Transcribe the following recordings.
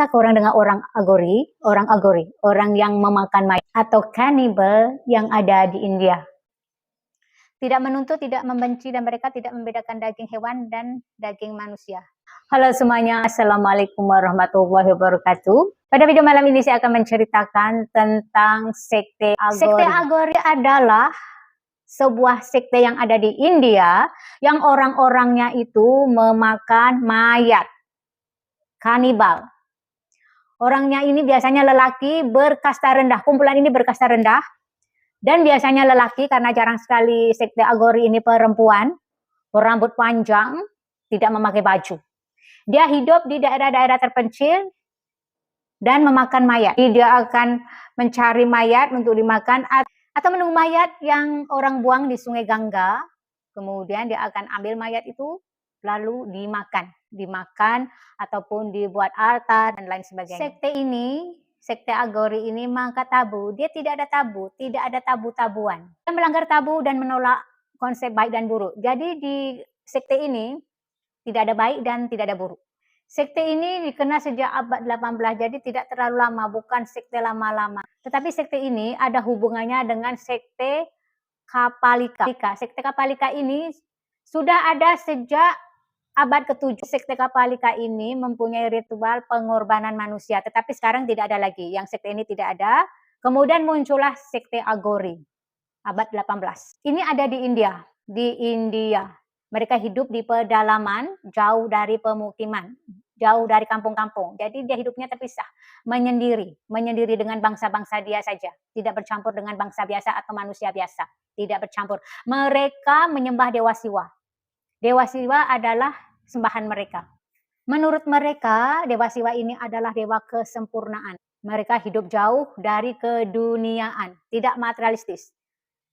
Kita orang dengan orang Agori, orang yang memakan mayat atau cannibal yang ada di India. Tidak menuntut, tidak membenci, dan mereka tidak membedakan daging hewan dan daging manusia. Halo semuanya, Assalamualaikum warahmatullahi wabarakatuh. Pada video malam ini saya akan menceritakan tentang sekte Agori. Sekte Agori adalah sebuah sekte yang ada di India, yang orang-orangnya itu memakan mayat, kanibal. Orangnya ini biasanya lelaki berkasta rendah, kumpulan ini berkasta rendah, dan biasanya lelaki karena jarang sekali sekte Agori ini perempuan, berambut panjang, tidak memakai baju. Dia hidup di daerah-daerah terpencil dan memakan mayat. Dia akan mencari mayat untuk dimakan atau menunggu mayat yang orang buang di Sungai Gangga. Kemudian dia akan ambil mayat itu lalu dimakan ataupun dibuat altar dan lain sebagainya. Sekte Agori ini mengangkat tabu. Dia tidak ada tabu, tidak ada tabu-tabuan. Dia melanggar tabu dan menolak konsep baik dan buruk. Jadi di sekte ini tidak ada baik dan tidak ada buruk. Sekte ini dikenal sejak abad 18, jadi tidak terlalu lama, bukan sekte lama-lama. Tetapi sekte ini ada hubungannya dengan sekte Kapalika. Sekte Kapalika ini sudah ada sejak abad ke-7. Sekte Kapalika ini mempunyai ritual pengorbanan manusia, tetapi sekarang tidak ada lagi. Yang sekte ini tidak ada. Kemudian muncullah sekte Agori, abad 18. Ini ada di India. Mereka hidup di pedalaman, jauh dari pemukiman, jauh dari kampung-kampung. Jadi dia hidupnya terpisah, menyendiri dengan bangsa-bangsa dia saja. Tidak bercampur dengan bangsa biasa atau manusia biasa. Tidak bercampur. Mereka menyembah Dewa Siwa. Dewa Siwa adalah sembahan mereka. Menurut mereka, Dewa Siwa ini adalah dewa kesempurnaan. Mereka hidup jauh dari keduniaan, tidak materialistis.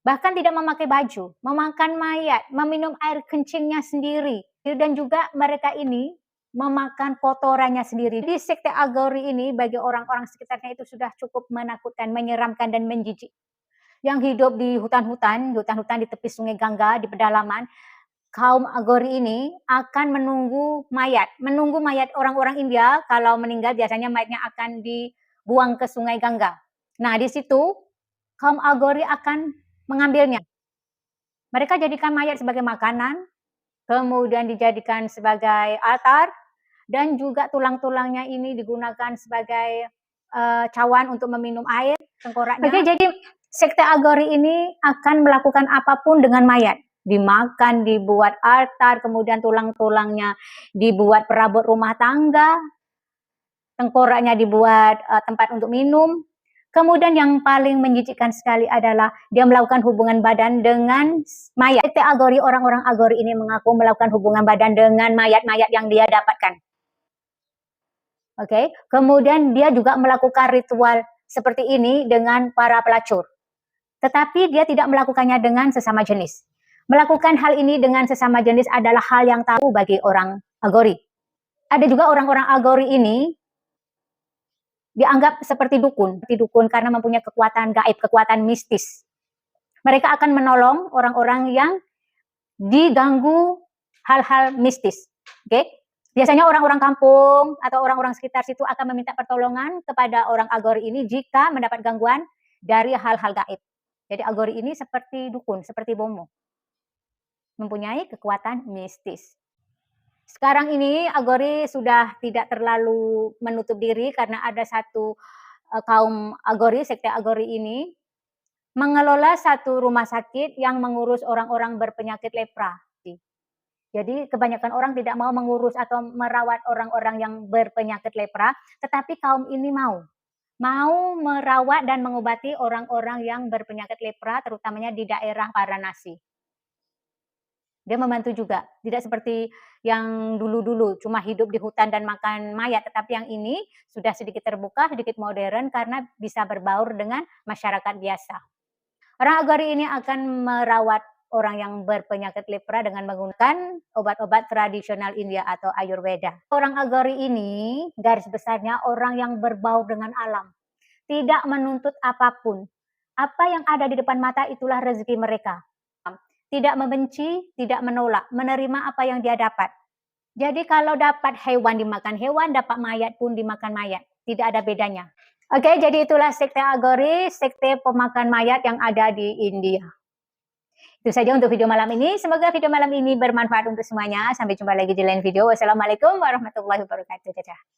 Bahkan tidak memakai baju, memakan mayat, meminum air kencingnya sendiri. Dan juga mereka ini memakan kotorannya sendiri. Di sekte Agori ini bagi orang-orang sekitarnya itu sudah cukup menakutkan, menyeramkan, dan menjijik. Yang hidup di hutan-hutan di tepi Sungai Gangga, di pedalaman, kaum Agori ini akan menunggu mayat orang-orang India. Kalau meninggal biasanya mayatnya akan dibuang ke Sungai Gangga. Nah, di situ kaum Agori akan mengambilnya. Mereka jadikan mayat sebagai makanan, kemudian dijadikan sebagai altar, dan juga tulang-tulangnya ini digunakan sebagai cawan untuk meminum air, tengkoraknya. Oke, jadi sekte Agori ini akan melakukan apapun dengan mayat. Dimakan, dibuat altar, kemudian tulang-tulangnya dibuat perabot rumah tangga, tengkoraknya dibuat tempat untuk minum. Kemudian yang paling menjijikkan sekali adalah dia melakukan hubungan badan dengan mayat. Sekte Agori, orang-orang Agori ini mengaku melakukan hubungan badan dengan mayat-mayat yang dia dapatkan. Oke, kemudian dia juga melakukan ritual seperti ini dengan para pelacur. Tetapi dia tidak melakukannya dengan sesama jenis. Melakukan hal ini dengan sesama jenis adalah hal yang tabu bagi orang Agori. Ada juga orang-orang Agori ini dianggap seperti dukun karena mempunyai kekuatan gaib, kekuatan mistis. Mereka akan menolong orang-orang yang diganggu hal-hal mistis. Oke? Biasanya orang-orang kampung atau orang-orang sekitar situ akan meminta pertolongan kepada orang Agori ini jika mendapat gangguan dari hal-hal gaib. Jadi Agori ini seperti dukun, seperti bomo. Mempunyai kekuatan mistis. Sekarang ini Agori sudah tidak terlalu menutup diri karena ada satu kaum Agori, sekte Agori ini mengelola satu rumah sakit yang mengurus orang-orang berpenyakit lepra. Jadi kebanyakan orang tidak mau mengurus atau merawat orang-orang yang berpenyakit lepra, tetapi kaum ini mau merawat dan mengobati orang-orang yang berpenyakit lepra, terutamanya di daerah Varanasi. Dia membantu juga, tidak seperti yang dulu-dulu cuma hidup di hutan dan makan mayat, tetapi yang ini sudah sedikit terbuka, sedikit modern karena bisa berbaur dengan masyarakat biasa. Orang Agori ini akan merawat orang yang berpenyakit lepra dengan menggunakan obat-obat tradisional India atau Ayurveda. Orang Agori ini garis besarnya orang yang berbaur dengan alam, tidak menuntut apapun. Apa yang ada di depan mata itulah rezeki mereka. Tidak membenci, tidak menolak, menerima apa yang dia dapat. Jadi kalau dapat hewan dimakan hewan, dapat mayat pun dimakan mayat. Tidak ada bedanya. Oke, jadi itulah sekte Agori, sekte pemakan mayat yang ada di India. Itu saja untuk video malam ini. Semoga video malam ini bermanfaat untuk semuanya. Sampai jumpa lagi di lain video. Wassalamualaikum warahmatullahi wabarakatuh. Dadah.